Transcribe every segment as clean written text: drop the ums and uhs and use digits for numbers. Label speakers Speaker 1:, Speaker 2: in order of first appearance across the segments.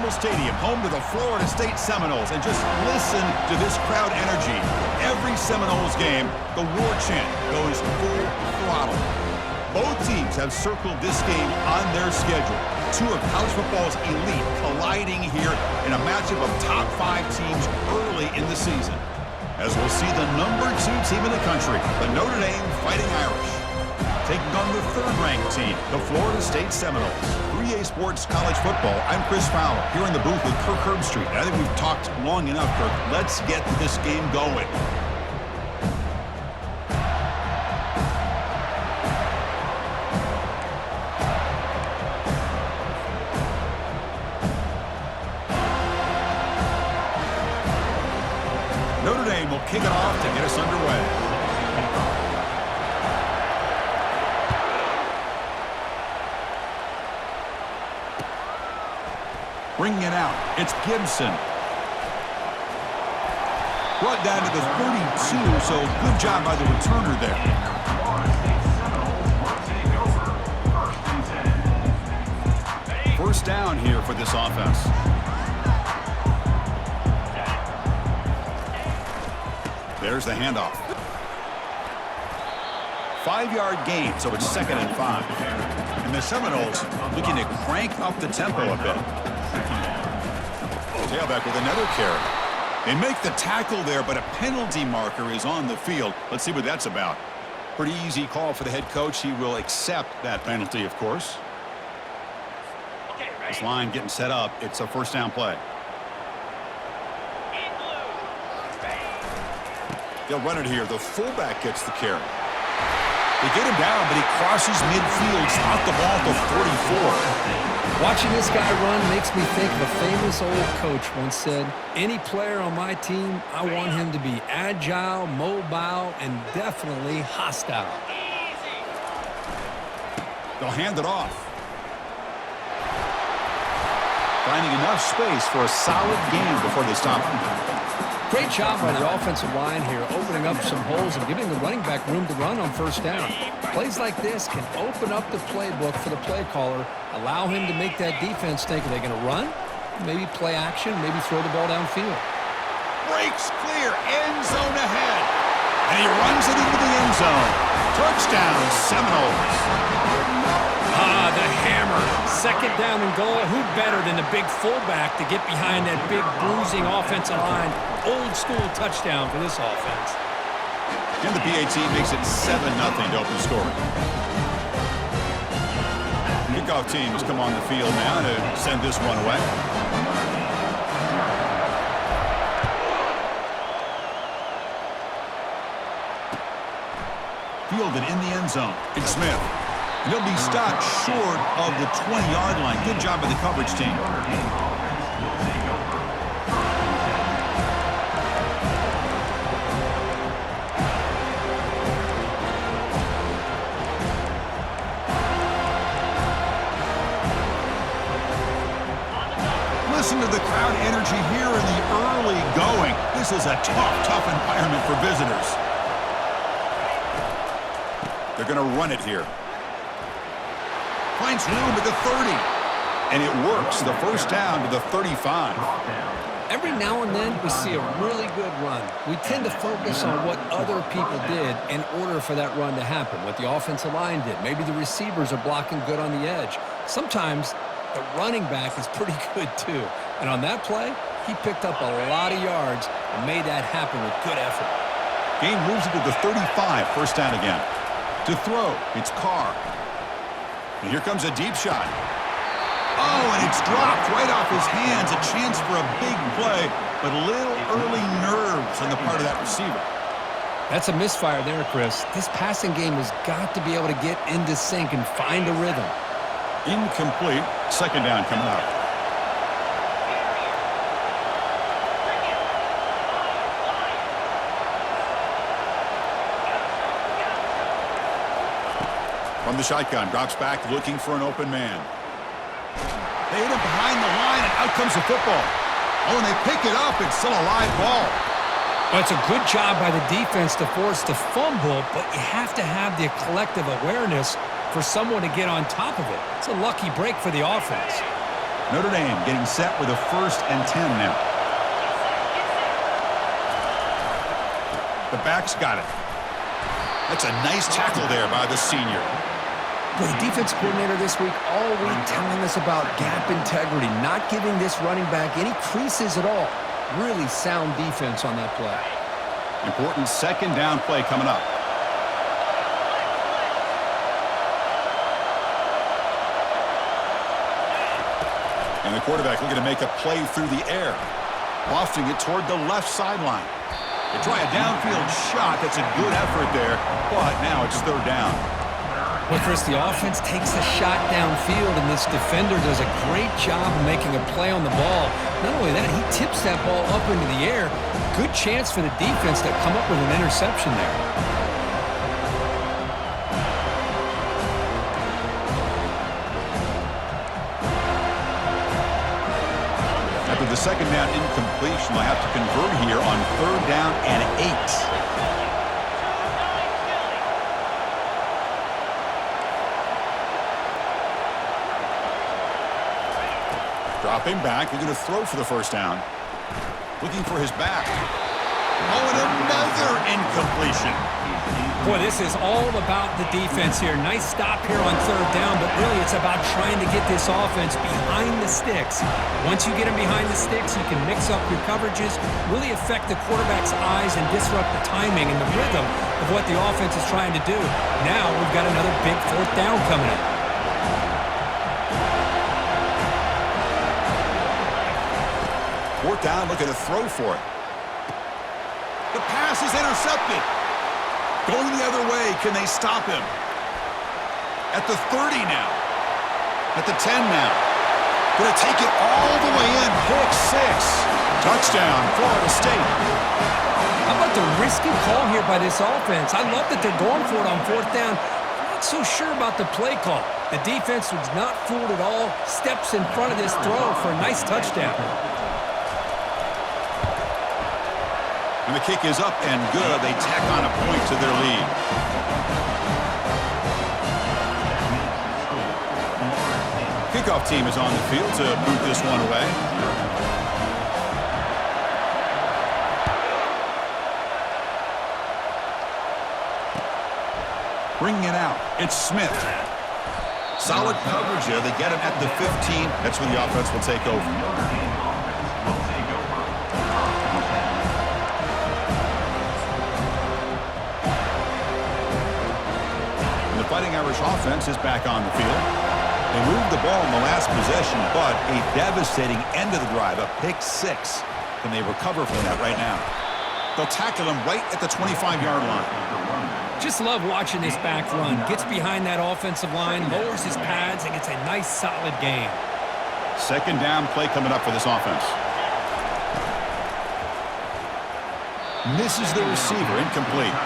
Speaker 1: Memorial Stadium, home to the Florida State Seminoles. And just listen to this crowd energy. Every Seminoles game, the war chant goes full throttle. Both teams have circled this game on their schedule. Two of college football's elite colliding here in a matchup of top 5 teams early in the season. As we'll see the number 2 team in the country, the Notre Dame Fighting Irish, taking on the 3rd-ranked team, the Florida State Seminoles. 3A Sports College Football, I'm Chris Fowler, here in the booth with Kirk Herbstreit. I think we've talked long enough, Kirk. Let's get this game going. Notre Dame will kick it off to get us underway. Bringing it out, it's Gibson. Brought down to the 32, so good job by the returner there. First down here for this offense. There's the handoff. 5-yard gain, so it's 2nd and 5. And the Seminoles looking to crank up the tempo a bit. Tailback with another carry. They make the tackle there, but a penalty marker is on the field. Let's see what that's about. Pretty easy call for the head coach. He will accept that penalty, of course. This line getting set up. It's a first down play. They'll run it here. The fullback gets the carry. They get him down, but he crosses midfield, stopped the ball at the 44.
Speaker 2: Watching this guy run makes me think of a famous old coach once said, any player on my team, I want him to be agile, mobile, and definitely hostile.
Speaker 1: They'll hand it off. Finding enough space for a solid gain before they stop him.
Speaker 2: Great job by the offensive line here, opening up some holes and giving the running back room to run on first down. Plays like this can open up the playbook for the play caller, allow him to make that defense think, are they going to run? Maybe play action, maybe throw the ball downfield.
Speaker 1: Breaks clear, end zone ahead. And he runs it into the end zone. Touchdown, Seminoles.
Speaker 2: The hammer. 2nd down and goal. Who better than the big fullback to get behind that big bruising offensive line? Old school touchdown for this offense.
Speaker 1: And the PAT makes it 7-0 to open the scoring. Kickoff teams come on the field now to send this one away. Fielded in the end zone. It's Smith. And he'll be stopped short of the 20-yard line. Good job by the coverage team. Listen to the crowd energy here in the early going. This is a tough environment for visitors. They're going to run it here. Finds room at the 30. And it works. The first down to the 35.
Speaker 2: Every now and then we see a really good run. We tend to focus on what other people did in order for that run to happen, what the offensive line did. Maybe the receivers are blocking good on the edge. Sometimes the running back is pretty good too. And on that play, he picked up a lot of yards and made that happen with good effort.
Speaker 1: Game moves it to the 35. First down again. To throw, it's Carr. And here comes a deep shot. Oh, and it's dropped right off his hands. A chance for a big play, but a little early nerves on the part of that receiver.
Speaker 2: That's a misfire there, Chris. This passing game has got to be able to get into sync and find a rhythm.
Speaker 1: Incomplete. Second down coming up. From the shotgun, drops back looking for an open man. They hit him behind the line, and out comes the football. Oh, and they pick it up. It's still a live ball.
Speaker 2: Well, it's a good job by the defense to force the fumble, but you have to have the collective awareness for someone to get on top of it. It's a lucky break for the offense.
Speaker 1: Notre Dame getting set with a 1st and 10 now. The back's got it. That's a nice tackle there by the senior.
Speaker 2: The defense coordinator this week all week telling us about gap integrity, not giving this running back any creases at all. Really sound defense on that play.
Speaker 1: Important 2nd down play coming up. And the quarterback looking to make a play through the air. Lofting it toward the left sideline. They try a downfield shot. That's a good effort there, but now it's 3rd down.
Speaker 2: Well, Chris, the offense takes a shot downfield, and this defender does a great job of making a play on the ball. Not only that, he tips that ball up into the air. Good chance for the defense to come up with an interception there.
Speaker 1: After the 2nd down incompletion, they'll have to convert here on 3rd down and 8. Dropping back, they're going to throw for the 1st down. Looking for his back. Oh, and another incompletion.
Speaker 2: Boy, this is all about the defense here. Nice stop here on 3rd down, but really it's about trying to get this offense behind the sticks. Once you get them behind the sticks, you can mix up your coverages, really affect the quarterback's eyes and disrupt the timing and the rhythm of what the offense is trying to do. Now we've got another big 4th down coming up.
Speaker 1: 4th down, looking to throw for it. The pass is intercepted. Going the other way, can they stop him? At the 30 now. At the 10 now. Going to take it all the way in. Pick 6. Touchdown, Florida State.
Speaker 2: How about the risky call here by this offense? I love that they're going for it on 4th down. I'm not so sure about the play call. The defense was not fooled at all. Steps in front of this throw for a nice touchdown.
Speaker 1: And the kick is up and good. They tack on a point to their lead. Kickoff team is on the field to boot this one away. Bringing it out. It's Smith. Solid coverage here. They get him at the 15. That's when the offense will take over. Fighting Irish offense is back on the field. They moved the ball in the last possession, but a devastating end of the drive, a pick 6. Can they recover from that right now? They'll tackle him right at the 25-yard line.
Speaker 2: Just love watching this back run. Gets behind that offensive line, lowers his pads, and gets a nice solid gain.
Speaker 1: 2nd down play coming up for this offense. Misses the receiver, incomplete.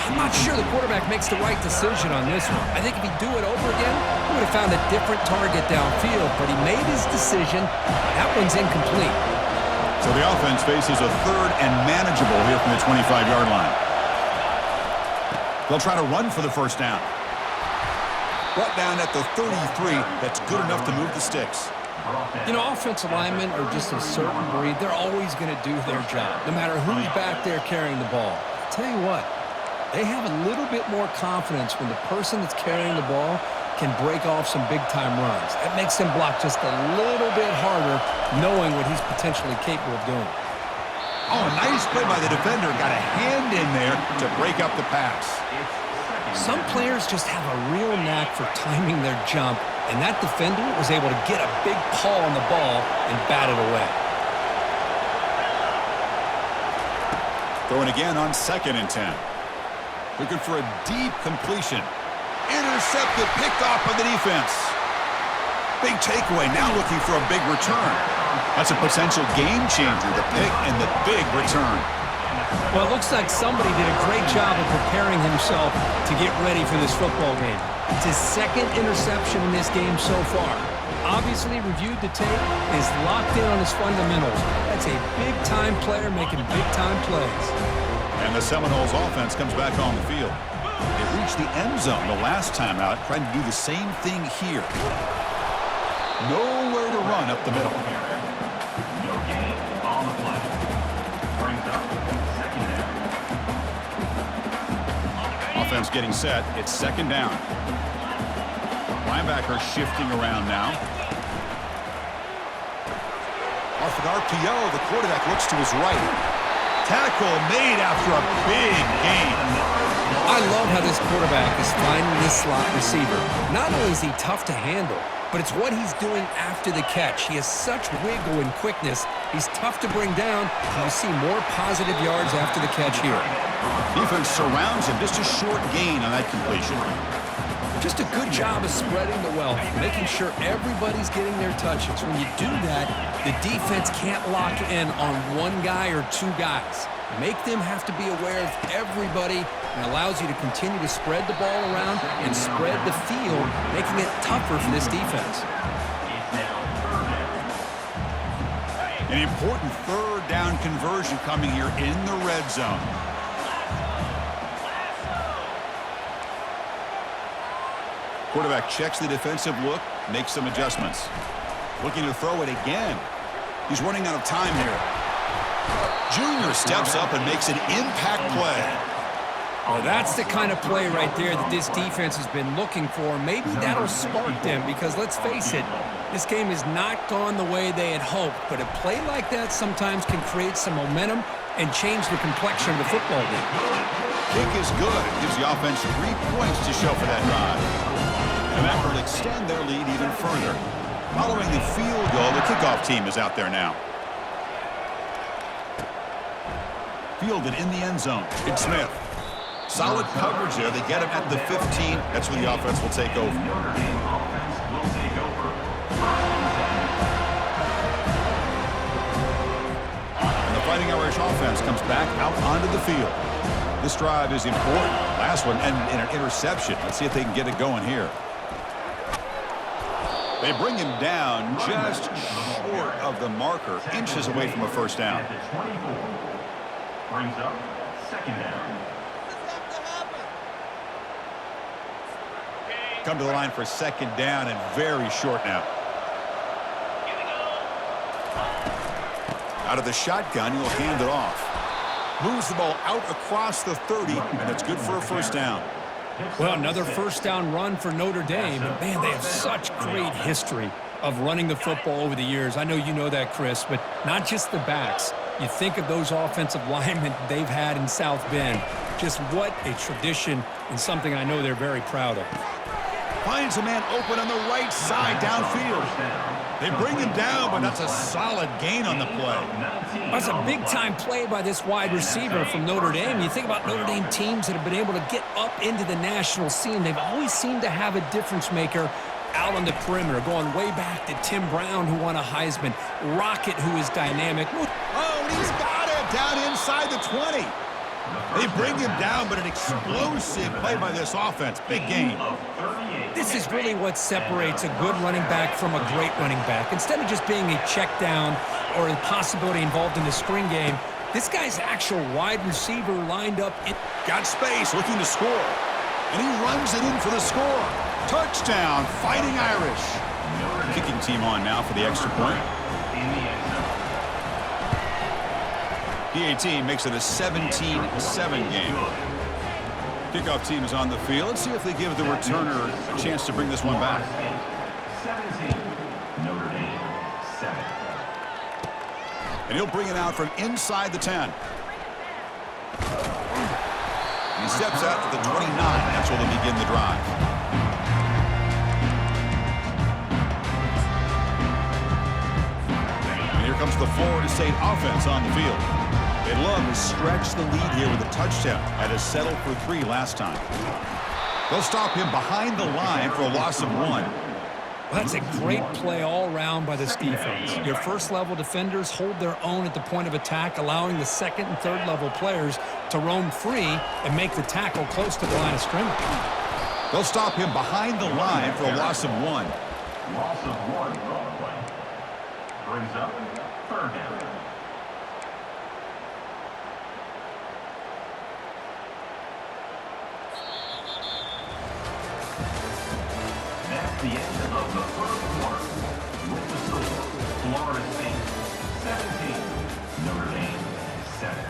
Speaker 2: I'm not sure the quarterback makes the right decision on this one. I think if he'd do it over again, he would have found a different target downfield, but he made his decision. That one's incomplete.
Speaker 1: So the offense faces a 3rd and manageable here from the 25-yard line. They'll try to run for the 1st down. Brought down at the 33. That's good enough to move the sticks.
Speaker 2: You know, offensive linemen are just a certain breed. They're always going to do their job, no matter who's back there carrying the ball. I'll tell you what. They have a little bit more confidence when the person that's carrying the ball can break off some big-time runs. That makes them block just a little bit harder, knowing what he's potentially capable of doing.
Speaker 1: Oh, nice play by the defender. Got a hand in there to break up the pass.
Speaker 2: Some players just have a real knack for timing their jump, and that defender was able to get a big paw on the ball and bat it away.
Speaker 1: Throwing again on 2nd and 10. Looking for a deep completion. Intercepted, picked off by the defense. Big takeaway, now looking for a big return. That's a potential game changer, the pick and the big return.
Speaker 2: Well, it looks like somebody did a great job of preparing himself to get ready for this football game. It's his 2nd interception in this game so far. Obviously reviewed the tape, is locked in on his fundamentals. That's a big-time player making big-time plays.
Speaker 1: And the Seminoles offense comes back on the field. They reached the end zone the last time out, trying to do the same thing here. Nowhere to run. run up the middle. Offense getting set. It's second down. Linebacker shifting around now. Off an RPO, the quarterback looks to his right. Tackle made after a big gain.
Speaker 2: I love how this quarterback is finding this slot receiver. Not only is he tough to handle, but it's what he's doing after the catch. He has such wiggle and quickness. He's tough to bring down, and you see more positive yards after the catch here.
Speaker 1: Defense surrounds him. Just a short gain on that completion.
Speaker 2: Just a good job of spreading the wealth, making sure everybody's getting their touches. When you do that, the defense can't lock in on one guy or two guys. Make them have to be aware of everybody, and allows you to continue to spread the ball around and spread the field, making it tougher for this defense.
Speaker 1: An important third down conversion coming here in the red zone. Quarterback checks the defensive look, makes some adjustments. Looking to throw it again. He's running out of time here. Junior steps up and makes an impact play.
Speaker 2: Oh, that's the kind of play right there that this defense has been looking for. Maybe that'll spark them because, let's face it, this game has not gone the way they had hoped. But a play like that sometimes can create some momentum and change the complexion of the football game.
Speaker 1: Kick is good. Gives the offense 3 points to show for that drive. And that will extend their lead even further. Following the field goal, the kickoff team is out there now. Fielded in the end zone. Big Smith. Solid coverage there. They get him at the 15. That's where the offense will take over. And the Fighting Irish offense comes back out onto the field. This drive is important. Last one and an interception. Let's see if they can get it going here. They bring him down just short of the marker, inches away from a first down.
Speaker 3: Brings up second down.
Speaker 1: Come to the line for second down and very short now. Out of the shotgun, he'll hand it off. Moves the ball out across the 30, and it's good for a first down.
Speaker 2: Well, another first down run for Notre Dame. And, man, they have such great history of running the football over the years. I know you know that, Chris, but not just the backs. You think of those offensive linemen they've had in South Bend. Just what a tradition and something I know they're very proud of.
Speaker 1: Finds a man open on the right side downfield. They bring him down, but that's a solid gain on the play.
Speaker 2: That's a big-time play by this wide receiver from Notre Dame. You think about Notre Dame teams that have been able to get up into the national scene. They've always seemed to have a difference maker out on the perimeter, going way back to Tim Brown, who won a Heisman, Rocket, who is dynamic.
Speaker 1: Oh, and he's got it down inside the 20. They bring him down, but an explosive play by this offense. Big gain.
Speaker 2: This is really what separates a good running back from a great running back. Instead of just being a check down or a possibility involved in the screen game, this guy's actual wide receiver lined up.
Speaker 1: Got space, looking to score. And he runs it in for the score. Touchdown, Fighting Irish. Kicking team on now for the extra point. PAT makes it a 17-7 game. Kickoff team is on the field. Let's see if they give the returner a chance to bring this one back.
Speaker 3: 17, Notre Dame, 7.
Speaker 1: And he'll bring it out from inside the 10. And he steps out to the 29. That's where they'll begin the drive. And here comes the Florida State offense on the field. They'd love to stretch the lead here with a touchdown. Had to settle for 3 last time. They'll stop him behind the line for a loss of 1.
Speaker 2: Well, that's a great play all around by this defense. Your first-level defenders hold their own at the point of attack, allowing the second and third-level players to roam free and make the tackle close to the line of scrimmage.
Speaker 1: They'll stop him behind the line for a loss of 1.
Speaker 3: Loss of 1 on the play. Brings up third down. That's the end of the first quarter. With the score, 17, Notre Dame, 7.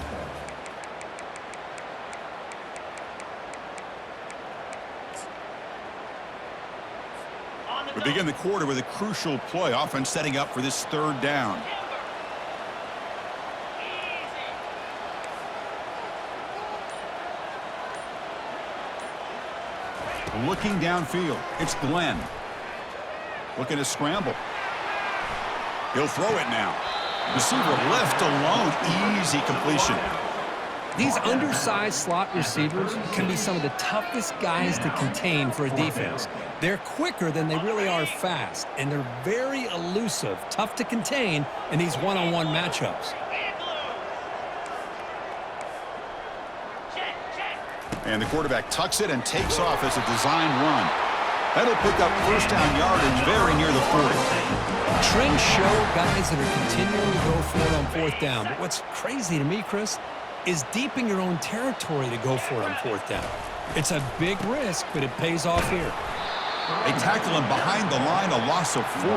Speaker 1: We begin the quarter with a crucial play. Offense setting up for this third down. Looking downfield. It's Glenn. Looking to scramble. He'll throw it now. Receiver left alone. Easy completion.
Speaker 2: These undersized slot receivers can be some of the toughest guys to contain for a defense. They're quicker than they really are fast, and they're very elusive, tough to contain in these one-on-one matchups.
Speaker 1: And the quarterback tucks it and takes off as a design run. That'll pick up first down yardage very near the 40.
Speaker 2: Trends show guys that are continuing to go for it on fourth down. But what's crazy to me, Chris, is deep in your own territory to go for it on fourth down. It's a big risk, but it pays off here.
Speaker 1: They tackle him behind the line, a loss of 4.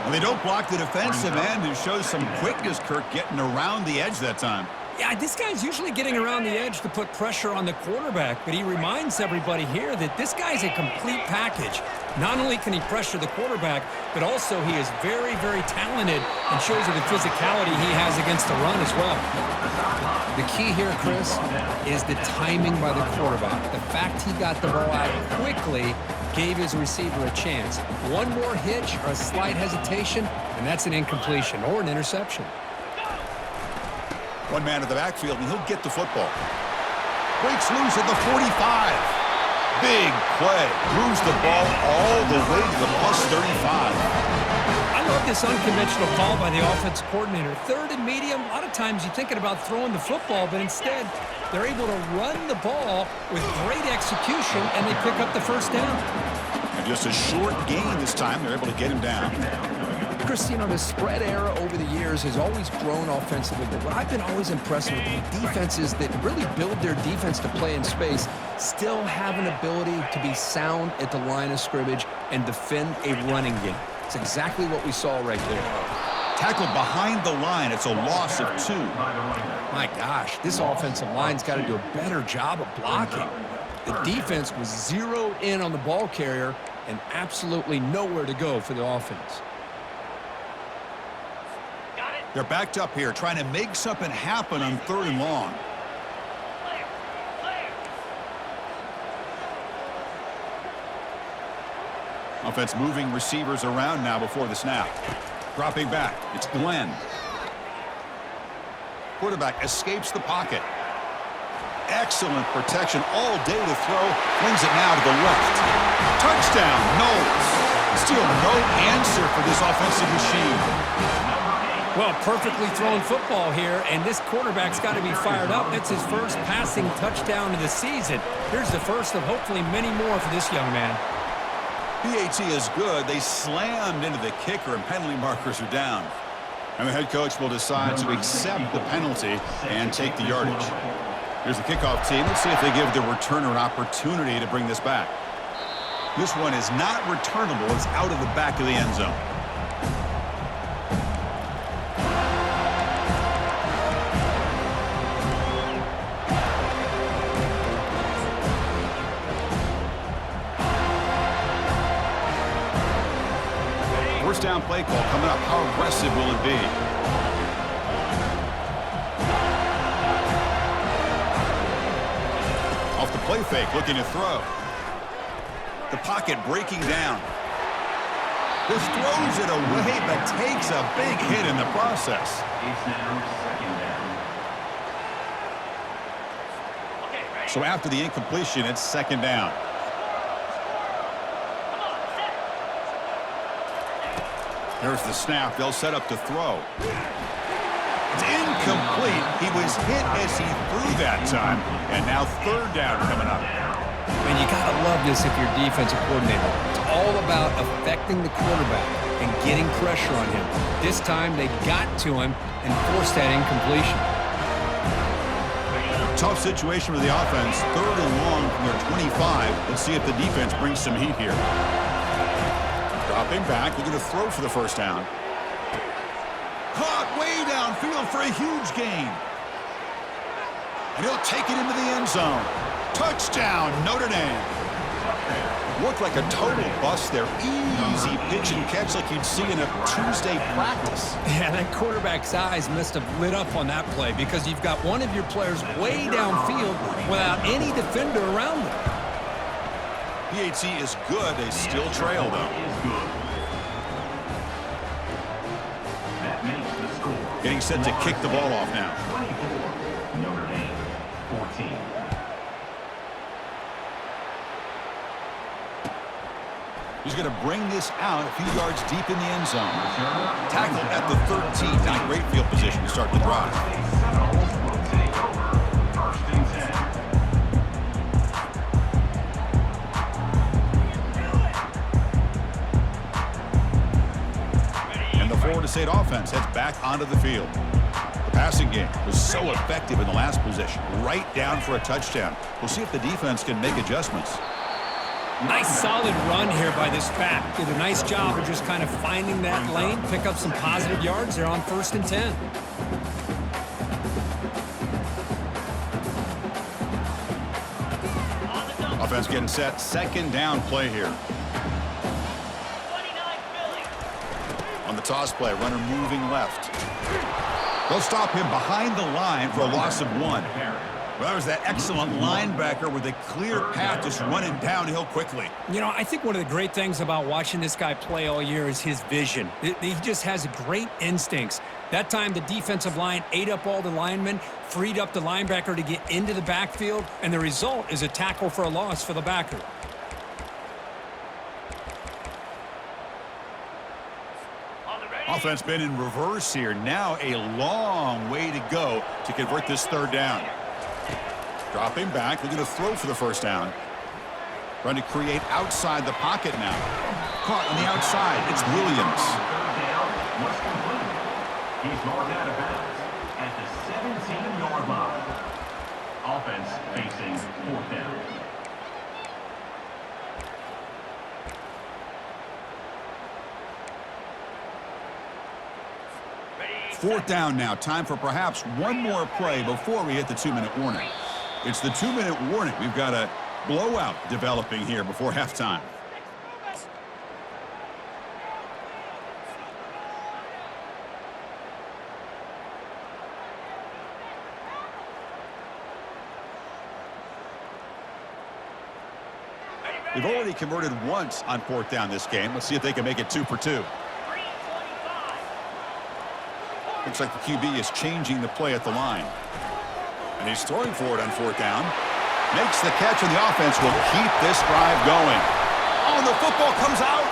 Speaker 1: And they don't block the defensive end, who shows some quickness, Kirk, getting around the edge that time.
Speaker 2: Yeah, this guy's usually getting around the edge to put pressure on the quarterback, but he reminds everybody here that this guy's a complete package. Not only can he pressure the quarterback, but also he is very, very talented and shows you the physicality he has against the run as well. The key here, Chris, is the timing by the quarterback. The fact he got the ball out quickly gave his receiver a chance. One more hitch or a slight hesitation, and that's an incompletion or an interception.
Speaker 1: One man in the backfield, and he'll get the football. Breaks loose at the 45. Big play. Moves the ball all the way to the +35.
Speaker 2: I love this unconventional call by the offense coordinator. Third and medium, a lot of times you're thinking about throwing the football, but instead they're able to run the ball with great execution, and they pick up the first down.
Speaker 1: And just a short gain this time. They're able to get him down.
Speaker 2: Chris, you know, the spread era over the years has always grown offensively, but what I've been always impressed with are defenses that really build their defense to play in space still have an ability to be sound at the line of scrimmage and defend a running game. It's exactly what we saw right there.
Speaker 1: Tackled behind the line. It's a loss of 2.
Speaker 2: My gosh, this offensive line's got to do a better job of blocking. The defense was zeroed in on the ball carrier and absolutely nowhere to go for the offense.
Speaker 1: They're backed up here, trying to make something happen on 3rd and long. Offense moving receivers around now before the snap. Dropping back, it's Glenn. Quarterback escapes the pocket. Excellent protection all day to throw. Flings it now to the left. Touchdown, Knowles. Still no answer for this offensive machine.
Speaker 2: Well, perfectly thrown football here, and this quarterback's got to be fired up. That's his first passing touchdown of the season. Here's the first of hopefully many more for this young man.
Speaker 1: PAT is good. They slammed into the kicker, and penalty markers are down. And the head coach will decide to accept the penalty and take the yardage. Here's the kickoff team. Let's see if they give the returner an opportunity to bring this back. This one is not returnable. It's out of the back of the end zone. First down play call coming up. How aggressive will it be? Off the play fake, looking to throw. The pocket breaking down. Just throws it away, but takes a big hit in the process.
Speaker 3: It's now 2nd down.
Speaker 1: So after the incompletion, it's 2nd down. There's the snap. They'll set up to throw. It's incomplete. He was hit as he threw that time. And now 3rd down coming up.
Speaker 2: Man, you got to love this if you're defensive coordinator. It's all about affecting the quarterback and getting pressure on him. This time they got to him and forced that incompletion.
Speaker 1: Tough situation for the offense. 3rd and long from their 25. Let's see if the defense brings some heat here. Dropping back, looking to throw for the first down. Caught way downfield for a huge gain. And he'll take it into the end zone. Touchdown, Notre Dame. Looked like a total bust there. Easy pitch and catch like you'd see in a Tuesday practice.
Speaker 2: Yeah, that quarterback's eyes must have lit up on that play because you've got one of your players way downfield without any defender around them.
Speaker 1: PAT is good. They still trail, though.
Speaker 3: That makes the score.
Speaker 1: Getting set to kick the ball off now.
Speaker 3: 24, Notre Dame, 14.
Speaker 1: He's going to bring this out a few yards deep in the end zone. Tackle at the 13. Not great field position to start the drive.
Speaker 3: Seminoles will take over. First and 10.
Speaker 1: And the Florida State offense heads back onto the field. The passing game was so effective in the last possession. Right down for a touchdown. We'll see if the defense can make adjustments.
Speaker 2: Nice solid run here by this back. Did a nice job of just kind of finding that lane, pick up some positive yards there on 1st and 10.
Speaker 1: Offense getting set. Second down play here. On the toss play, runner moving left. They'll stop him behind the line for a loss of 1. Well, that was that excellent linebacker with a clear path just running downhill quickly.
Speaker 2: You know, I think one of the great things about watching this guy play all year is his vision. He just has great instincts. That time, the defensive line ate up all the linemen, freed up the linebacker to get into the backfield, and the result is a tackle for a loss for the backer.
Speaker 1: Offense been in reverse here. Now a long way to go to convert this third down. Dropping back, looking to throw for the first down. Trying to create outside the pocket now. Caught on the outside. It's Williams.
Speaker 3: Third down was completed. He's marked out of bounds at the 17-yard line. Offense facing 4th down.
Speaker 1: Fourth down now. Time for perhaps one more play before we hit the 2-minute warning. It's the 2-minute warning. We've got a blowout developing here before halftime. They've already converted once on 4th down this game. Let's see if they can make it 2 for 2. Looks like the QB is changing the play at the line. And he's throwing for it on 4th down. Makes the catch, and the offense will keep this drive going. Oh, and the football comes out.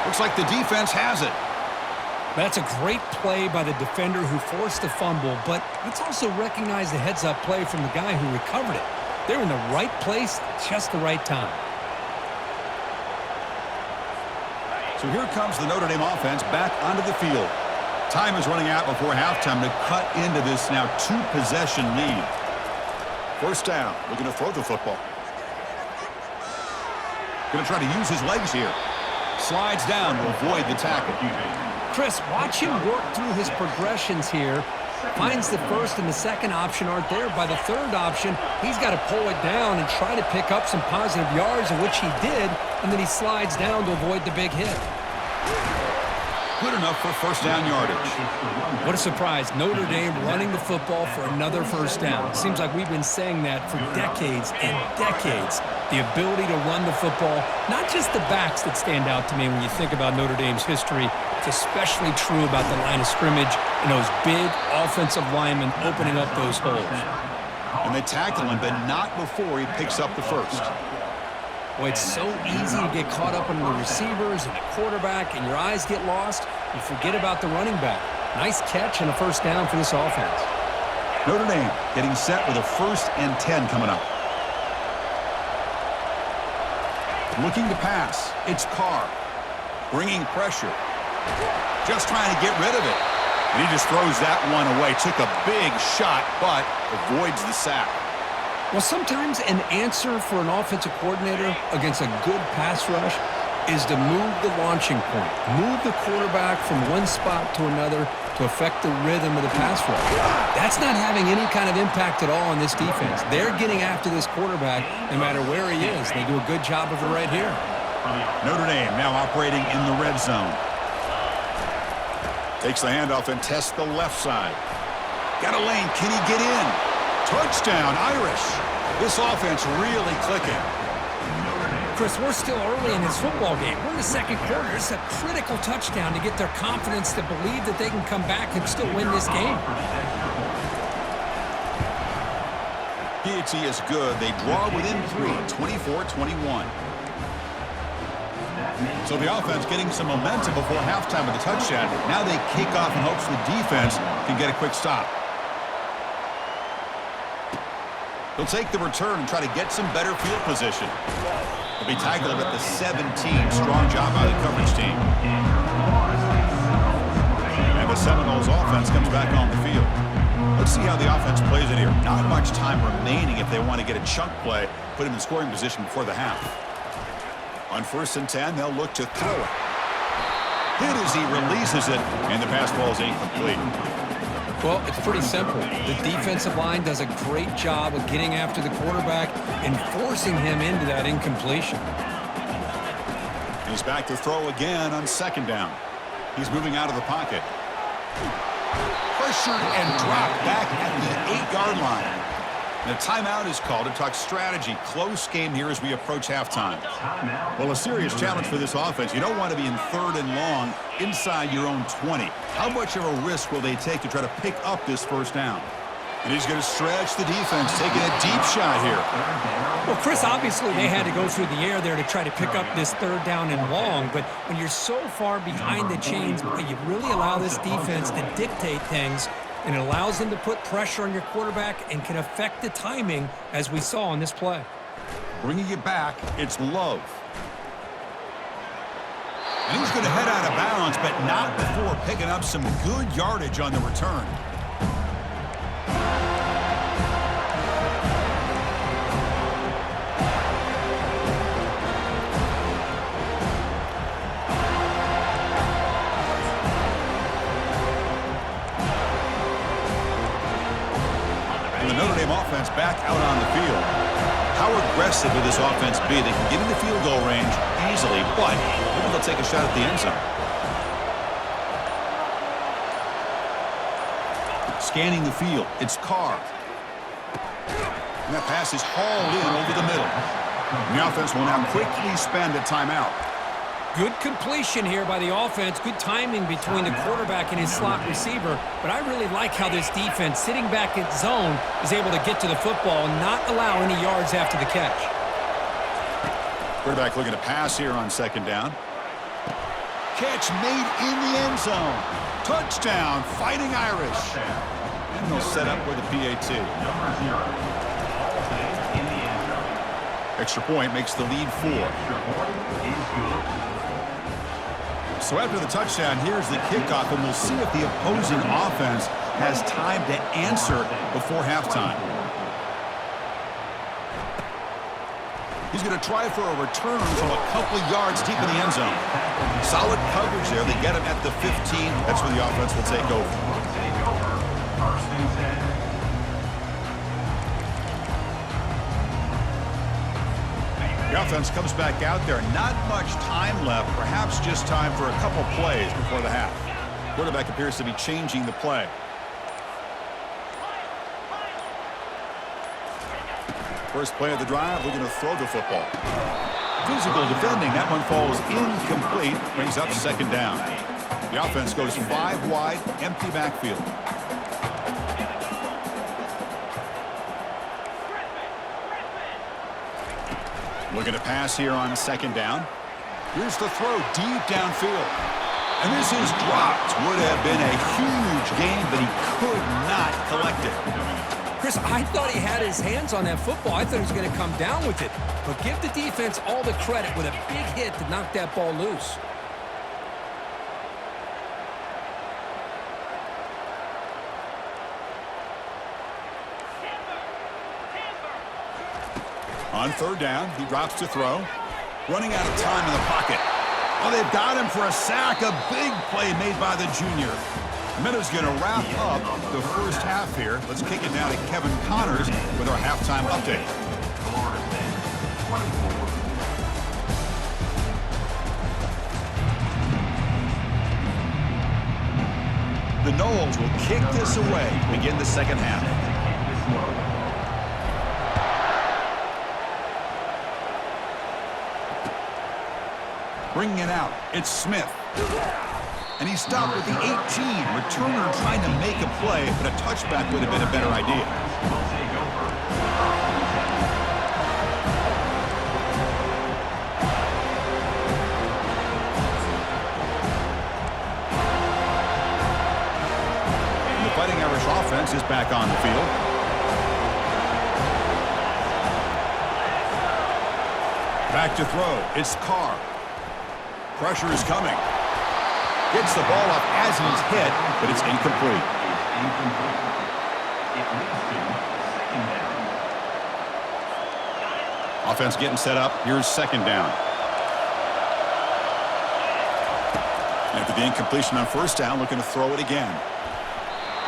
Speaker 1: Looks like the defense has it.
Speaker 2: That's a great play by the defender who forced the fumble, but let's also recognize the heads-up play from the guy who recovered it. They're in the right place, just the right time.
Speaker 1: So here comes the Notre Dame offense back onto the field. Time is running out before halftime to cut into this now 2-possession lead. First down, looking to throw the football. Going to try to use his legs here. Slides down to avoid the tackle.
Speaker 2: Chris, watch him work through his progressions here. Finds the first and the second option aren't there. By the third option, he's got to pull it down and try to pick up some positive yards, of which he did, and then he slides down to avoid the big hit.
Speaker 1: Good enough for first down yardage.
Speaker 2: What a surprise. Notre Dame running the football for another first down. Seems like we've been saying that for decades and decades. The ability to run the football, not just the backs that stand out to me when you think about Notre Dame's history. It's especially true about the line of scrimmage and those big offensive linemen opening up those holes.
Speaker 1: And they tackle him, but not before he picks up the first.
Speaker 2: Boy, it's so easy to get caught up on the receivers and the quarterback, and your eyes get lost. You forget about the running back. Nice catch and a first down for this offense.
Speaker 1: Notre Dame getting set with a 1st and 10 coming up. Looking to pass. It's Carr. Bringing pressure. Just trying to get rid of it. And he just throws that one away. Took a big shot, but avoids the sack.
Speaker 2: Well, sometimes an answer for an offensive coordinator against a good pass rush is to move the launching point. Move the quarterback from one spot to another to to affect the rhythm of the pass rush. That's not having any kind of impact at all on this defense. They're getting after this quarterback no matter where he is. They do a good job of it right here.
Speaker 1: Notre Dame now operating in the red zone. Takes the handoff and tests the left side. Got a lane. Can he get in? Touchdown, Irish. This offense really clicking.
Speaker 2: Chris, we're still early in this football game. We're in the second quarter. It's a critical touchdown to get their confidence to believe that they can come back and still win this game.
Speaker 1: PAT is good. They draw within 3, 24-21. So the offense getting some momentum before halftime with the touchdown. Now they kick off in hopes the defense can get a quick stop. They'll take the return and try to get some better field position. They'll be tackled at the 17. Strong job by the coverage team. And the Seminoles offense comes back on the field. Let's see how the offense plays it here. Not much time remaining if they want to get a chunk play, put him in scoring position before the half. On 1st and 10, they'll look to throw it. Hit as he releases it, and the pass ball is incomplete.
Speaker 2: Well, it's pretty simple. The defensive line does a great job of getting after the quarterback and forcing him into that incompletion.
Speaker 1: He's back to throw again on 2nd down. He's moving out of the pocket. Pressured and dropped back at the 8-yard line. And a timeout is called to talk strategy. Close game here as we approach halftime. Well, a serious challenge for this offense. You don't want to be in 3rd and long inside your own 20. How much of a risk will they take to try to pick up this 1st down? And he's going to stretch the defense, taking a deep shot here.
Speaker 2: Well, Chris, obviously they had to go through the air there to try to pick up this 3rd down and long, but when you're so far behind the chains, you really allow this defense to dictate things, and it allows them to put pressure on your quarterback and can affect the timing, as we saw on this play.
Speaker 1: Bringing it back, it's Love. And he's going to head out of bounds, but not before picking up some good yardage on the return. The Notre Dame offense back out on the field. How aggressive will this offense be? They can get into field goal range easily, but maybe they'll take a shot at the end zone. Scanning the field, it's Carr. And that pass is hauled in over the middle. And the offense will now quickly spend a timeout.
Speaker 2: Good completion here by the offense. Good timing between the quarterback and his slot receiver. But I really like how this defense, sitting back in zone, is able to get to the football and not allow any yards after the catch.
Speaker 1: Quarterback looking to pass here on 2nd down. Catch made in the end zone. Touchdown, Fighting Irish. And they'll set up with a PAT. Extra point makes the lead 4. So after the touchdown, here's the kickoff, and we'll see if the opposing offense has time to answer before halftime. He's going to try for a return from a couple yards deep in the end zone. Solid coverage there. They get him at the 15. That's where the offense will take over. The offense comes back out there. Not much time left. Perhaps just time for a couple plays before the half. Quarterback appears to be changing the play. First play of the drive, looking to throw the football. Physical defending. That one falls incomplete. Brings up 2nd down. The offense goes 5 wide, empty backfield. Looking to pass here on 2nd down. Here's the throw deep downfield. And this is dropped. Would have been a huge gain, but he could not collect it.
Speaker 2: Chris, I thought he had his hands on that football. I thought he was going to come down with it. But give the defense all the credit with a big hit to knock that ball loose.
Speaker 1: On 3rd down, he drops to throw. Running out of time in the pocket. Oh, they've got him for a sack. A big play made by the junior. Minuta's going to wrap up the first half here. Let's kick it down to Kevin Connors with our halftime update. The Noles will kick this away to begin the second half. Bringing it out, it's Smith. And he stopped with the 18. Returner trying to make a play, but a touchback would have been a better idea. And the Fighting Irish offense is back on the field. Back to throw. It's Carr. Pressure is coming. Gets the ball up as he's hit, but it's incomplete. Offense getting set up. Here's second down. After the incompletion on first down, looking to throw it again.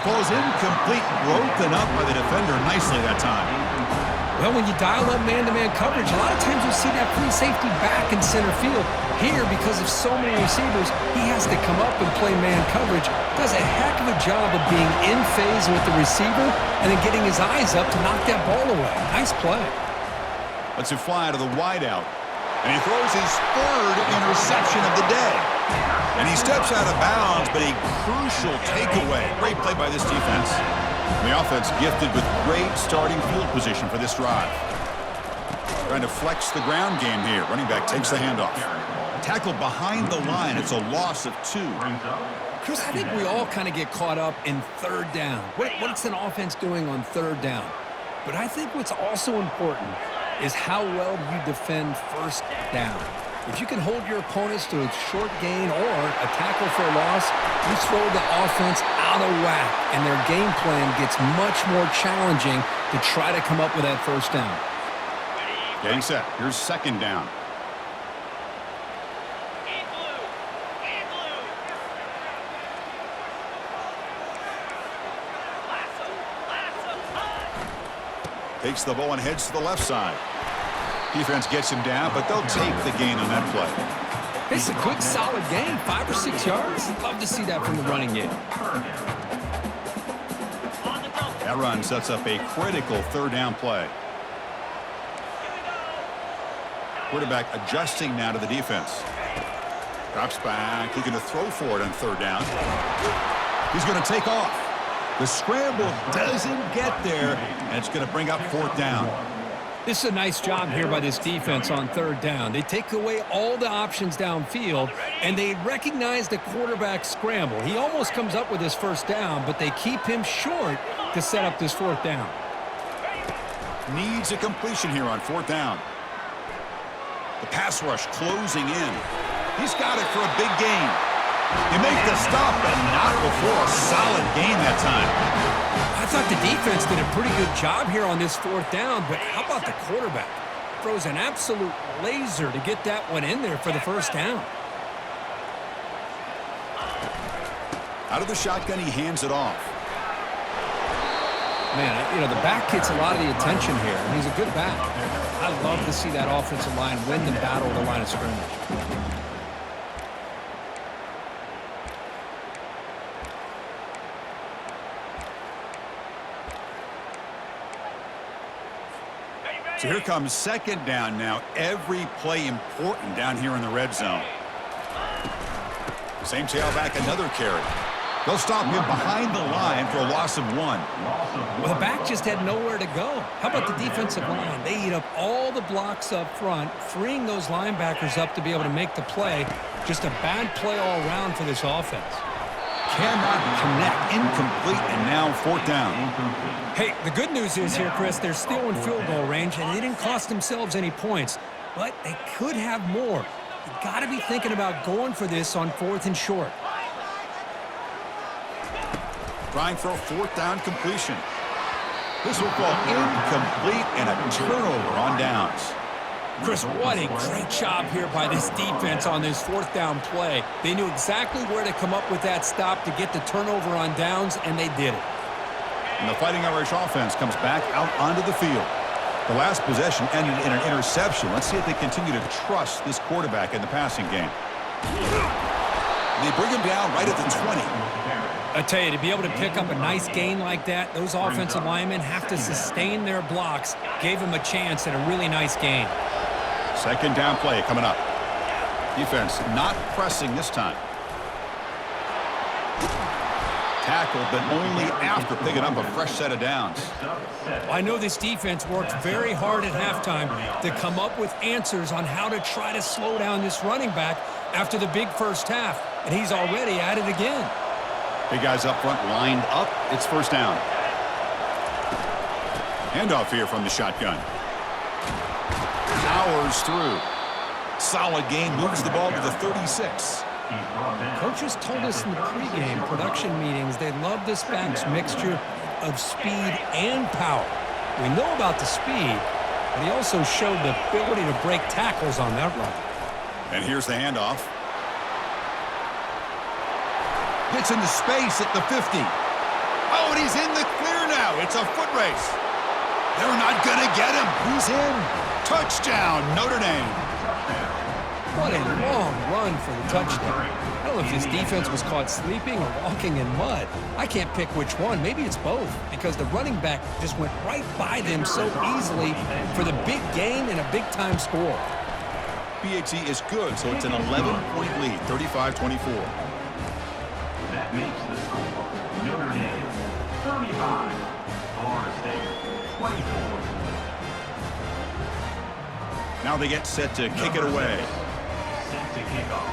Speaker 1: Ball's incomplete, broken up by the defender nicely that time.
Speaker 2: Well, when you dial up man-to-man coverage, a lot of times you see that free safety back in center field. Here, because of so many receivers, he has to come up and play man coverage. Does a heck of a job of being in phase with the receiver and then getting his eyes up to knock that ball away. Nice play.
Speaker 1: Lets it fly to the wideout. And he throws his third interception of the day. And he steps out of bounds, but a crucial takeaway. Great play by this defense. And the offense gifted with great starting field position for this drive. Trying to flex the ground game here. Running back takes the handoff. Tackled behind the line. It's a loss of 2.
Speaker 2: Chris, I think we all kind of get caught up in third down. What's an offense doing on third down? But I think what's also important is how well you defend first down. If you can hold your opponents to a short gain or a tackle for a loss, you throw the offense out of whack, and their game plan gets much more challenging to try to come up with that first down.
Speaker 1: Getting set. Here's second down. Takes the ball and heads to the left side. Defense gets him down, but they'll take the gain on that play.
Speaker 2: It's a good, solid gain, 5 or 6 yards. Love to see that from the running game.
Speaker 1: That run sets up a critical third down play. Quarterback adjusting now to the defense. Drops back, looking to throw for it on third down. He's going to take off. The scramble doesn't get there, and it's going to bring up fourth down.
Speaker 2: This is a nice job here by this defense on third down. They take away all the options downfield, and they recognize the quarterback scramble. He almost comes up with his first down, but they keep him short to set up this fourth down.
Speaker 1: Needs a completion here on fourth down. The pass rush closing in. He's got it for a big gain. He makes the stop, but not before a solid gain that time.
Speaker 2: I thought the defense did a pretty good job here on this fourth down, but how about the quarterback? Throws an absolute laser to get that one in there for the first down.
Speaker 1: Out of the shotgun, he hands it off.
Speaker 2: Man, the back gets a lot of the attention here, and he's a good back. I love to see that offensive line win the battle of the line of scrimmage.
Speaker 1: So here comes second down now. Every play important down here in the red zone. Same tailback, another carry. They'll stop him behind the line for a loss of 1.
Speaker 2: Well, the back just had nowhere to go. How about the defensive line? They eat up all the blocks up front, freeing those linebackers up to be able to make the play. Just a bad play all around for this offense.
Speaker 1: Cannot connect. Incomplete, and now fourth down.
Speaker 2: Hey, the good news is here, Chris, they're still in field goal range, and they didn't cost themselves any points. But they could have more. You got to be thinking about going for this on fourth and short.
Speaker 1: Trying for a fourth down completion. This will fall incomplete and a turnover on downs.
Speaker 2: Chris, what a great job here by this defense on this fourth down play. They knew exactly where to come up with that stop to get the turnover on downs, and they did it.
Speaker 1: And the Fighting Irish offense comes back out onto the field. The last possession ended in an interception. Let's see if they continue to trust this quarterback in the passing game. They bring him down right at the 20.
Speaker 2: I tell you, to be able to pick up a nice gain like that, those offensive linemen have to sustain their blocks. Gave him a chance at a really nice gain.
Speaker 1: Second down play coming up. Defense not pressing this time. Tackled, but only after picking up a fresh set of downs.
Speaker 2: I know this defense worked very hard at halftime to come up with answers on how to try to slow down this running back after the big first half, and he's already at it again.
Speaker 1: Big guys up front lined up. It's first down. Handoff here from the shotgun. Powers through. Solid gain, moves the ball to the 36.
Speaker 2: Coaches told us in the pregame production meetings they love this back's mixture of speed and power. We know about the speed, but he also showed the ability to break tackles on that run.
Speaker 1: And here's the handoff. Gets into space at the 50. Oh, and he's in the clear now. It's a foot race. They're not going to get him. He's in. Touchdown, Notre Dame.
Speaker 2: What a long run for the touchdown. I don't know if this defense was caught sleeping or walking in mud. I can't pick which one. Maybe it's both, because the running back just went right by them so easily for the big gain and a big-time score.
Speaker 1: BAT is good, so it's an 11-point lead, 35-24.
Speaker 3: That makes the score Notre Dame 35, Florida State 24.
Speaker 1: Now they get set to kick it away.
Speaker 3: Set to kick off.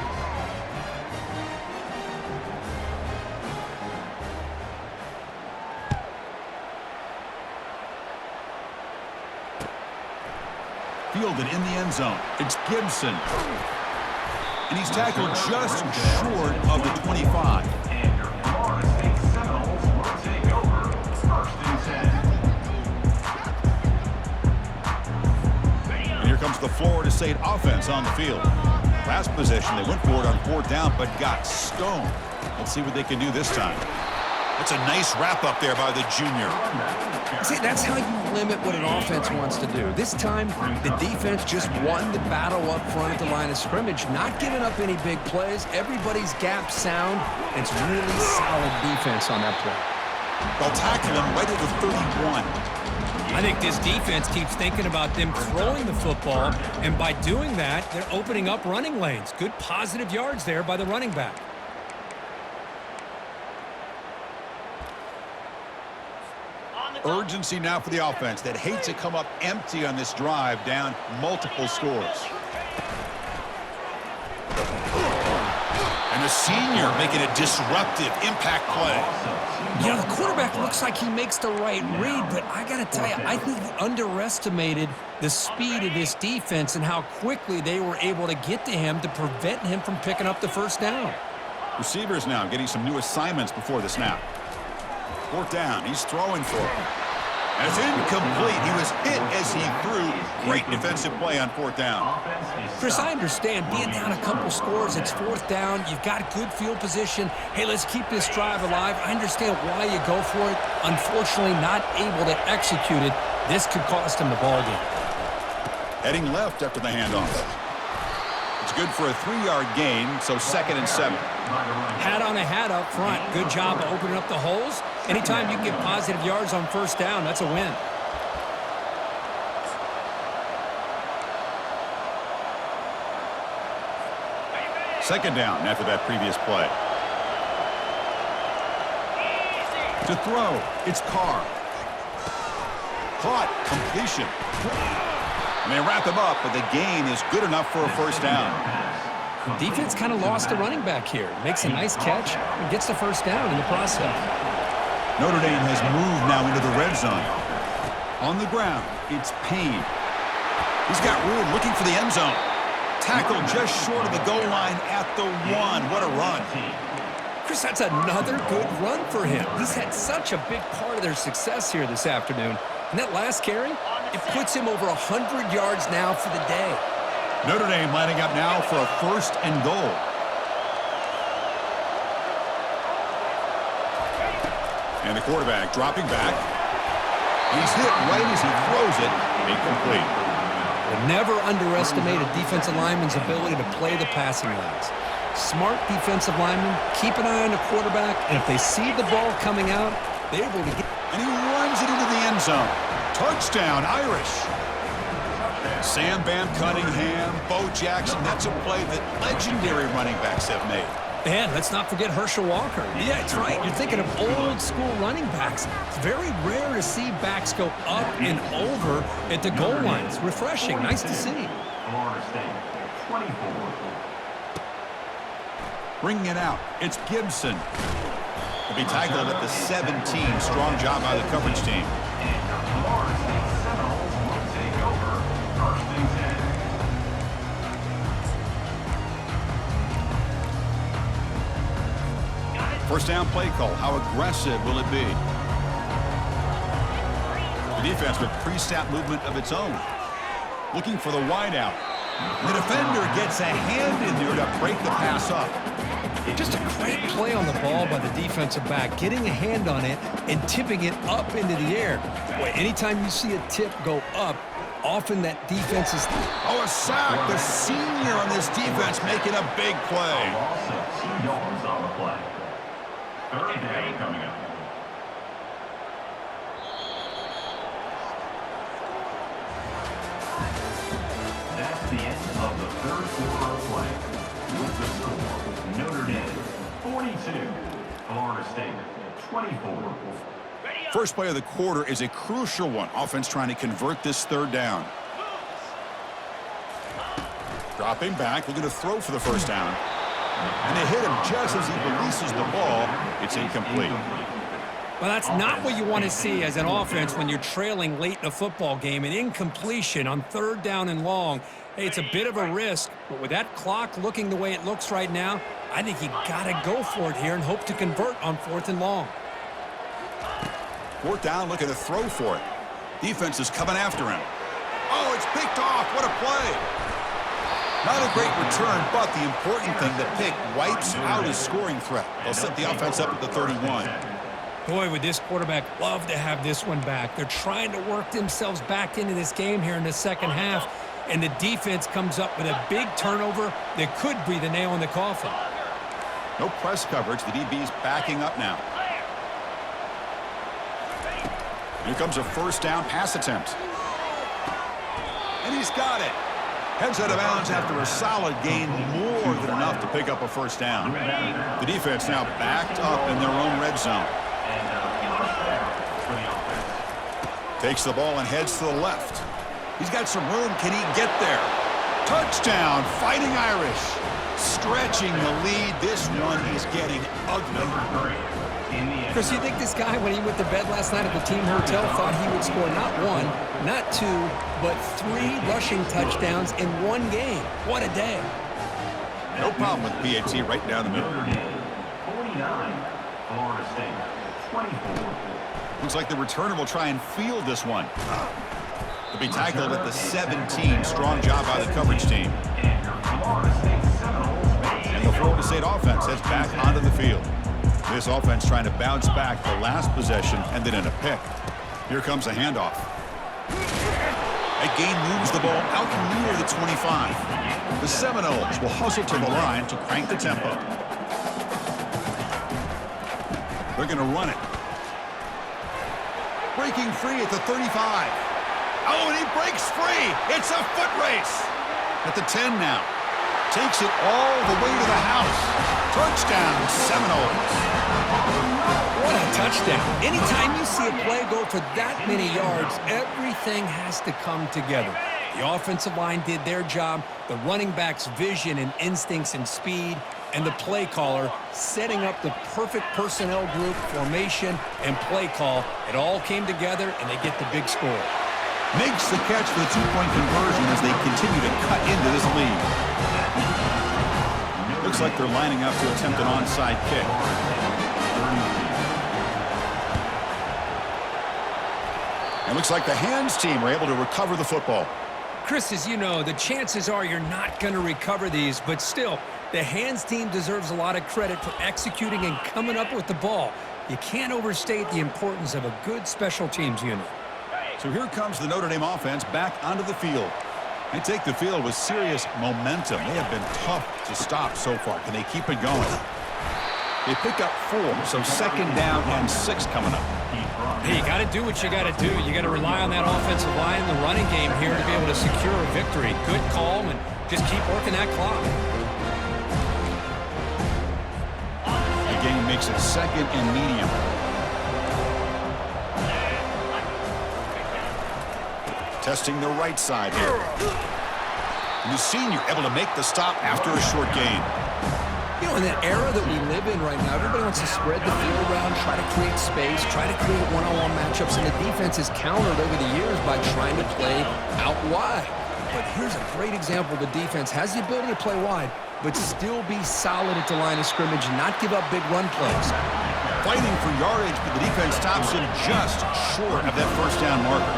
Speaker 1: Fielded in the end zone. It's Gibson. And he's tackled just short of the 25.
Speaker 3: And your Florida State Seminoles will take over first and 10.
Speaker 1: And here comes the Florida State offense on the field. Last possession, they went for it on fourth down, but got stoned. Let's see what they can do this time. That's a nice wrap-up there by the junior.
Speaker 2: See, that's how you limit what an offense wants to do. This time, the defense just won the battle up front at the line of scrimmage, not giving up any big plays. Everybody's gap sound. It's really solid defense on that play.
Speaker 1: They'll tackle him right at the 31.
Speaker 2: I think this defense keeps thinking about them throwing the football, and by doing that, they're opening up running lanes. Good positive yards there by the running back.
Speaker 1: Urgency now for the offense that hates to come up empty on this drive, down multiple scores. And the senior making a disruptive impact play.
Speaker 2: You know, the quarterback looks like he makes the right read, but I got to tell you, I think he underestimated the speed of this defense and how quickly they were able to get to him to prevent him from picking up the first down.
Speaker 1: Receivers now getting some new assignments before the snap. Fourth down, he's throwing for it. And it's incomplete. He was hit as he threw. Great defensive play on fourth down.
Speaker 2: Chris, I understand being down a couple scores, it's fourth down, you've got good field position. Hey, let's keep this drive alive. I understand why you go for it. Unfortunately, not able to execute it. This could cost him the ball game.
Speaker 1: Heading left after the handoff. It's good for a 3-yard gain, so 2nd and 7.
Speaker 2: Hat on a hat up front. Good job of opening up the holes. Anytime you can get positive yards on first down, that's a win.
Speaker 1: Second down after that previous play. To throw, it's Carr. Caught, completion. And they wrap him up, but the gain is good enough for a first down.
Speaker 2: Defense kind of lost the running back here. Makes a nice catch and gets the first down in the process.
Speaker 1: Notre Dame has moved now into the red zone. On the ground, it's Payne. He's got room looking for the end zone. Tackled just short of the goal line at the 1. What a run.
Speaker 2: Chris, that's another good run for him. He's had such a big part of their success here this afternoon. And that last carry, It puts him over 100 yards now for the day.
Speaker 1: Notre Dame lining up now for a 1st and goal. And the quarterback dropping back. He's hit right as he throws it. Incomplete.
Speaker 2: We'll never underestimate a defensive lineman's ability to play the passing lanes. Smart defensive linemen keep an eye on the quarterback, and if they see the ball coming out, they're able to get.
Speaker 1: And he runs it into the end zone. Touchdown, Irish. Sam Bam Cunningham, Bo Jackson. That's a play that legendary running backs have made.
Speaker 2: And let's not forget Herschel Walker. Yeah, that's right. You're thinking of old school running backs. It's very rare to see backs go up and over at the goal line. It's refreshing. Nice to see.
Speaker 3: Florida State, 24.
Speaker 1: Bringing it out. It's Gibson. To be tackled at the 17. Strong job by the coverage team.
Speaker 3: And your Florida State Seminoles will take over 1st and 10.
Speaker 1: First down play call. How aggressive will it be? The defense with pre-snap movement of its own. Looking for the wideout. The defender gets a hand in there to break the pass up.
Speaker 2: Just a great play on the ball by the defensive back, getting a hand on it and tipping it up into the air. Boy, anytime you see a tip go up, often that defense is...
Speaker 1: Oh, a sack. The senior on this defense making a big play.
Speaker 3: Loss of 2 yards on the play. 3rd down coming up. That's the end of the 3rd quarter of play. With the score, Notre Dame 42, Florida State 24.
Speaker 1: First play of the quarter is a crucial one. Offense trying to convert this 3rd down. Dropping back, looking to throw for the 1st down. And they hit him just as he releases the ball. It's incomplete.
Speaker 2: Well, that's not what you want to see as an offense when you're trailing late in a football game. An incompletion on 3rd down and long. Hey, it's a bit of a risk, but with that clock looking the way it looks right now, I think you got to go for it here and hope to convert on 4th and long.
Speaker 1: 4th down, looking to throw for it. Defense is coming after him. Oh, it's picked off. What a play. Not a great return, but the important thing, the pick wipes out his scoring threat. They'll set the offense up at the 31.
Speaker 2: Boy, would this quarterback love to have this one back. They're trying to work themselves back into this game here in the 2nd half, and the defense comes up with a big turnover that could be the nail in the coffin.
Speaker 1: No press coverage. The DB's backing up now. Here comes a 1st down pass attempt. And he's got it. Heads out of bounds after a solid gain, more than enough to pick up a 1st down. The defense now backed up in their own red zone. Takes the ball and heads to the left. He's got some room. Can he get there? Touchdown, Fighting Irish. Stretching the lead. This one is getting ugly.
Speaker 2: Chris, you think this guy, when he went to bed last night at the team hotel, thought he would score not 1, not 2, but 3 rushing touchdowns in 1 game? What a day.
Speaker 1: No problem with PAT right down the middle.
Speaker 3: 49, Florida State 24.
Speaker 1: Looks like the returner will try and field this one. To be tackled at the 17. Strong job by the coverage team. And the Florida State offense heads back onto the field. This offense trying to bounce back the last possession and then in a pick. Here comes a handoff. Again moves the ball out near the 25. The Seminoles will hustle to the line to crank the tempo. They're going to run it. Breaking free at the 35. Oh, and he breaks free. It's a foot race. At the 10 now. Takes it all the way to the house. Touchdown, Seminoles.
Speaker 2: What a touchdown. Anytime you see a play go for that many yards, everything has to come together. The offensive line did their job, the running back's vision and instincts and speed, and the play caller setting up the perfect personnel group, formation, and play call. It all came together, and they get the big score.
Speaker 1: Makes the catch for the two-point conversion as they continue to cut into this lead. Looks like they're lining up to attempt an onside kick. It looks like the hands team were able to recover the football.
Speaker 2: Chris, as you know, the chances are you're not going to recover these, but still, the hands team deserves a lot of credit for executing and coming up with the ball. You can't overstate the importance of a good special teams unit.
Speaker 1: So here comes the Notre Dame offense back onto the field. They take the field with serious momentum. They have been tough to stop so far. Can they keep it going? They pick up 4, so 2nd down and 6 coming up.
Speaker 2: Hey, you got to do what you got to do. You got to rely on that offensive line in the running game here to be able to secure a victory. Good call, and just keep working that clock.
Speaker 1: The game makes it 2nd and medium. Testing the right side here. And the senior able to make the stop after a short gain.
Speaker 2: You know, in that era that we live in right now, everybody wants to spread the field around, try to create space, try to create one-on-one matchups, and the defense has countered over the years by trying to play out wide. But here's a great example. The defense has the ability to play wide, but still be solid at the line of scrimmage and not give up big run plays.
Speaker 1: Fighting for yardage, but the defense stops him just short of that 1st down marker.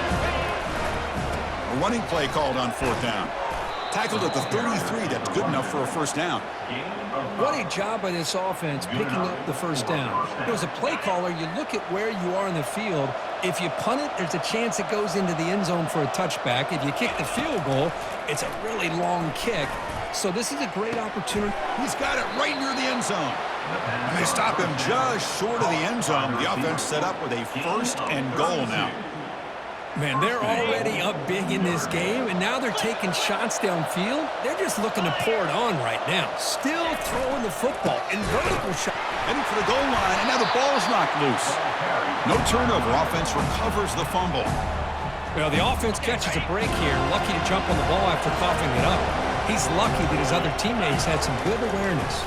Speaker 1: A running play called on 4th down. Tackled at the 33. That's good enough for a 1st down.
Speaker 2: What a job by this offense picking up the 1st down. As a play caller, you look at where you are in the field. If you punt it, there's a chance it goes into the end zone for a touchback. If you kick the field goal, it's a really long kick. So this is a great opportunity.
Speaker 1: He's got it right near the end zone. And they stop him just short of the end zone. The offense set up with a 1st and goal now.
Speaker 2: Man, they're already up big in this game, and now they're taking shots downfield. They're just looking to pour it on right now. Still throwing the football in vertical shot.
Speaker 1: Heading for the goal line, and now the ball's knocked loose. No turnover. Offense recovers the fumble.
Speaker 2: Well, the offense catches a break here. Lucky to jump on the ball after coughing it up. He's lucky that his other teammates had some good awareness.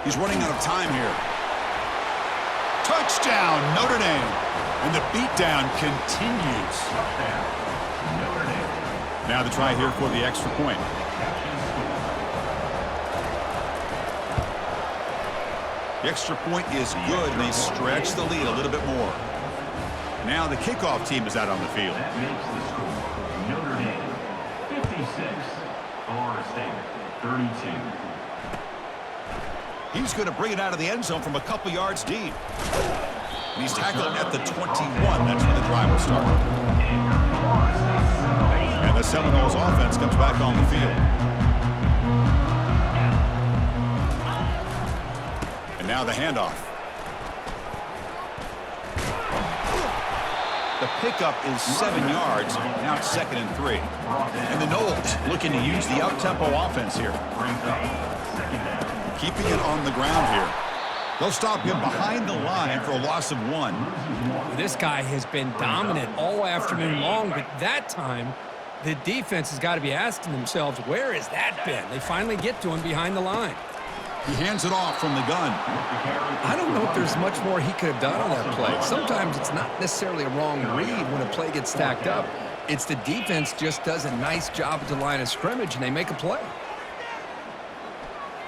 Speaker 1: He's running out of time here. Touchdown, Notre Dame. And the beatdown continues. Now the try here for the extra point. The extra point is good, and they stretch the lead a little bit more. Now the kickoff team is out on the field.
Speaker 3: That makes the score Notre Dame 56, Florida State 32.
Speaker 1: He's going to bring it out of the end zone from a couple yards deep. And he's tackled at the 21. That's where the drive will start. And the Seminoles offense comes back on the field. And now the handoff. The pickup is 7 yards. Now it's 2nd and 3. And the Noles looking to use the up-tempo offense here. Keeping it on the ground here. They'll stop him behind the line for a loss of 1.
Speaker 2: This guy has been dominant all afternoon long, but that time, the defense has got to be asking themselves, where has that been? They finally get to him behind the line.
Speaker 1: He hands it off from the gun.
Speaker 2: I don't know if there's much more he could have done on that play. Sometimes it's not necessarily a wrong read when a play gets stacked up. It's the defense just does a nice job at the line of scrimmage, and they make a play.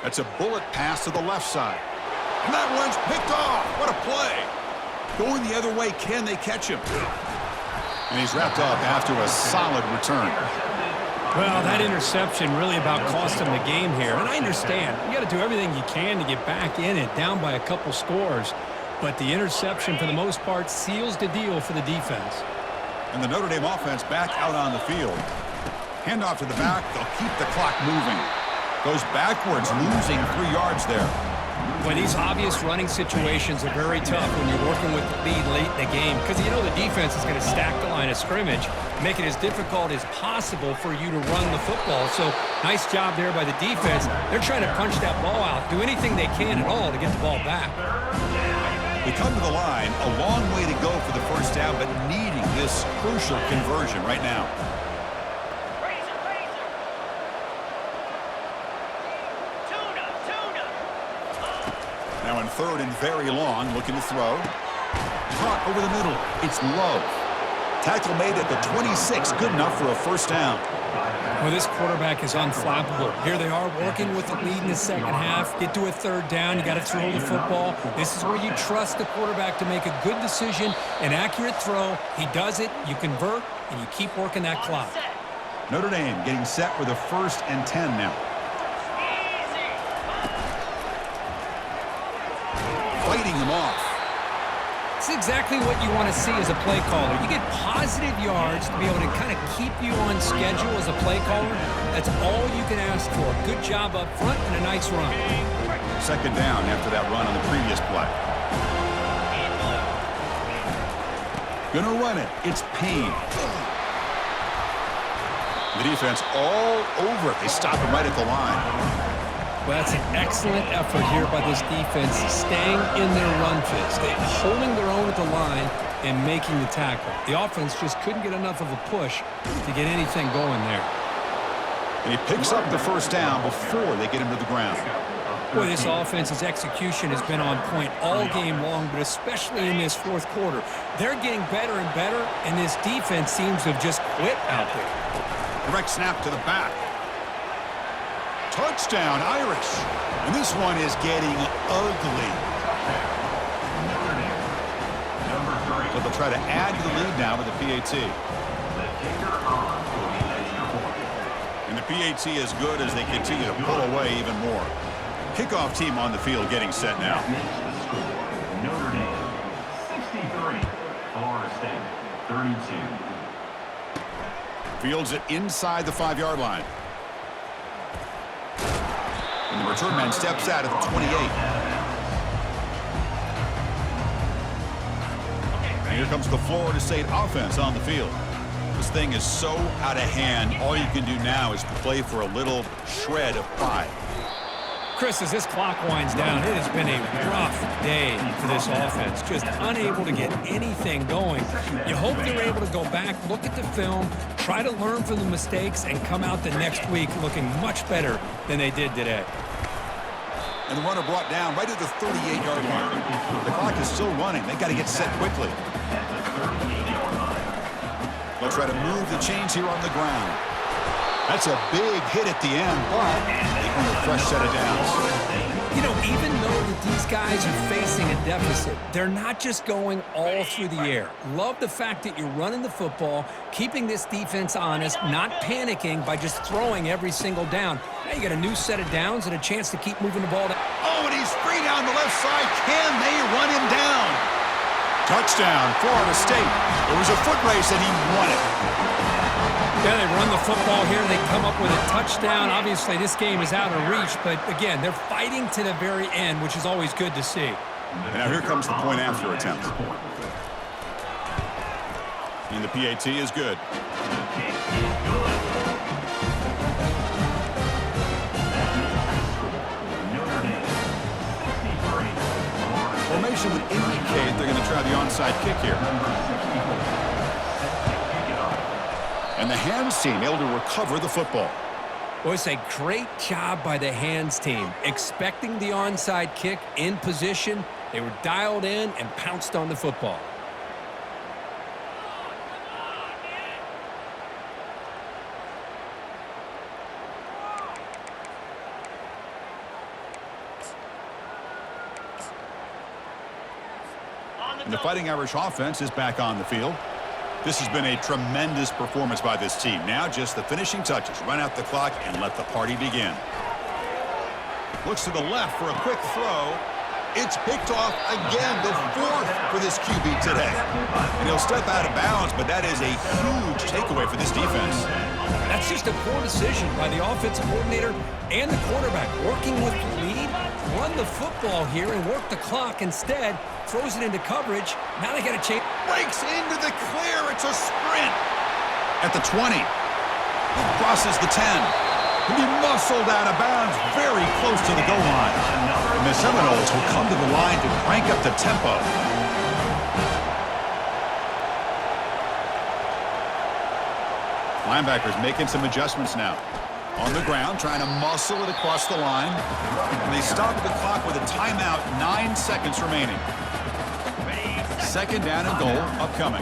Speaker 1: That's a bullet pass to the left side. And that one's picked off. What a play. Going the other way, can they catch him? And he's wrapped up after a solid return.
Speaker 2: Well, that interception really about cost him the game here. And I understand. You got to do everything you can to get back in it, down by a couple scores. But the interception, for the most part, seals the deal for the defense.
Speaker 1: And the Notre Dame offense back out on the field. Handoff to the back. They'll keep the clock moving. Goes backwards, losing 3 yards there.
Speaker 2: Boy, these obvious running situations are very tough when you're working with the lead late in the game, because you know the defense is going to stack the line of scrimmage, make it as difficult as possible for you to run the football. So nice job there by the defense. They're trying to punch that ball out, do anything they can at all to get the ball back.
Speaker 1: They come to the line, a long way to go for the 1st down, but needing this crucial conversion right now. Now in 3rd and very long, looking to throw. Caught over the middle. It's low. Tackle made at the 26, good enough for a first down.
Speaker 2: Well, this quarterback is unflappable. Here they are working with the lead in the second half. Get to a third down. You got to throw the football. This is where you trust the quarterback to make a good decision, an accurate throw. He does it, you convert, and you keep working that clock.
Speaker 1: Notre Dame getting set with a 1st and 10 now. Fighting them off.
Speaker 2: It's exactly what you want to see as a play caller. You get positive yards to be able to kind of keep you on schedule as a play caller. That's all you can ask for. Good job up front and a nice run.
Speaker 1: 2nd down after that run on the previous play. Gonna run it. It's Payne. The defense all over it. They stop him right at the line.
Speaker 2: Well, that's an excellent effort here by this defense, staying in their run fits. They're holding their own at the line and making the tackle. The offense just couldn't get enough of a push to get anything going there.
Speaker 1: And he picks up the 1st down before they get him to the ground.
Speaker 2: Boy, this offense's execution has been on point all game long, but especially in this 4th quarter. They're getting better and better, and this defense seems to have just quit out there.
Speaker 1: Direct snap to the back. Touchdown, Irish. And this one is getting ugly. So they'll try to add to the lead now with the PAT. And the PAT is good as they continue to pull away even more. Kickoff team on the field getting set now.
Speaker 3: Notre Dame 63, Florida State 32.
Speaker 1: Fields it inside the 5-yard line. And the return man steps out at the 28. And here comes the Florida State offense on the field. This thing is so out of hand. All you can do now is play for a little shred of pride.
Speaker 2: Chris, as this clock winds down, it has been a rough day for this offense. Just unable to get anything going. You hope they're able to go back, look at the film, try to learn from the mistakes, and come out the next week looking much better than they did today.
Speaker 1: And the runner brought down right at the 38-yard line. The clock is still running. They got to get set quickly. They'll try to move the chains here on the ground. That's a big hit at the end, but they earn a fresh set of downs.
Speaker 2: You know, even though that these guys are facing a deficit, they're not just going all through the air. Love the fact that you're running the football, keeping this defense honest, not panicking by just throwing every single down. Now you got a new set of downs and a chance to keep moving the ball down.
Speaker 1: Oh, and he's free down the left side. Can they run him down? Touchdown, Florida State. It was a foot race, and he won it.
Speaker 2: Yeah, they run the football here. They come up with a touchdown. Obviously, this game is out of reach, but again, they're fighting to the very end, which is always good to see.
Speaker 1: And now here comes the point after attempt. And the PAT is good. Formation would indicate they're going to try the onside kick here. And the hands team able to recover the football.
Speaker 2: Well, it's a great job by the hands team. Expecting the onside kick in position, they were dialed in and pounced on the football.
Speaker 1: And the Fighting Irish offense is back on the field. This has been a tremendous performance by this team. Now just the finishing touches. Run out the clock and let the party begin. Looks to the left for a quick throw. It's picked off again, the 4th for this QB today. And he'll step out of bounds, but that is a huge takeaway for this defense.
Speaker 2: That's just a poor decision by the offensive coordinator and the quarterback. Working with the lead, run the football here and work the clock instead. Throws it into coverage. Now they got to change.
Speaker 1: Breaks into the clear. It's a sprint. At the 20. He crosses the 10. He'll be muscled out of bounds very close to the goal line. And the Seminoles will come to the line to crank up the tempo. Linebackers making some adjustments now. On the ground, trying to muscle it across the line. And they stop the clock with a timeout, 9 seconds remaining. 2nd down and goal upcoming.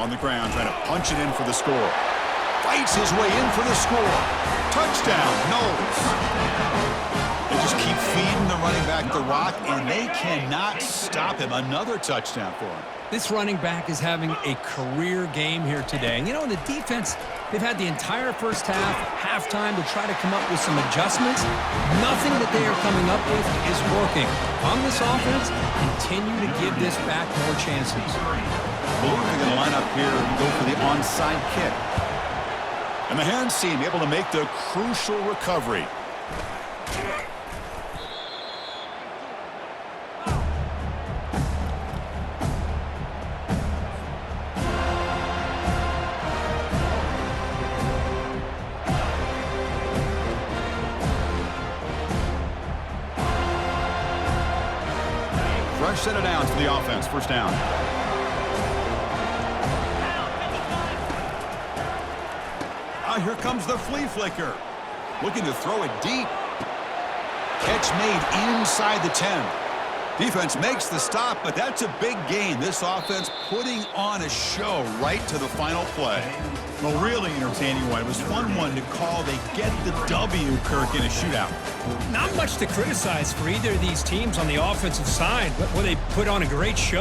Speaker 1: On the ground, trying to punch it in for the score. Fights his way in for the score. Touchdown, Knowles. They just keep feeding the running back the rock, and they cannot stop him. Another touchdown for him.
Speaker 2: This running back is having a career game here today. And, you know, in the defense, they've had the entire first half, halftime to try to come up with some adjustments. Nothing that they are coming up with is working. On this offense, continue to give this back more chances.
Speaker 1: They're going to line up here and go for the onside kick. And the hands team able to make the crucial recovery. Fresh set of downs for the offense. First down. Here comes the flea flicker. Looking to throw it deep. Catch made inside the 10. Defense makes the stop, but that's a big gain. This offense putting on a show right to the final play. Well, really entertaining one. It was fun one to call. They get the W, Kirk, in a shootout.
Speaker 4: Not much to criticize for either of these teams on the offensive side, but they put on a great show.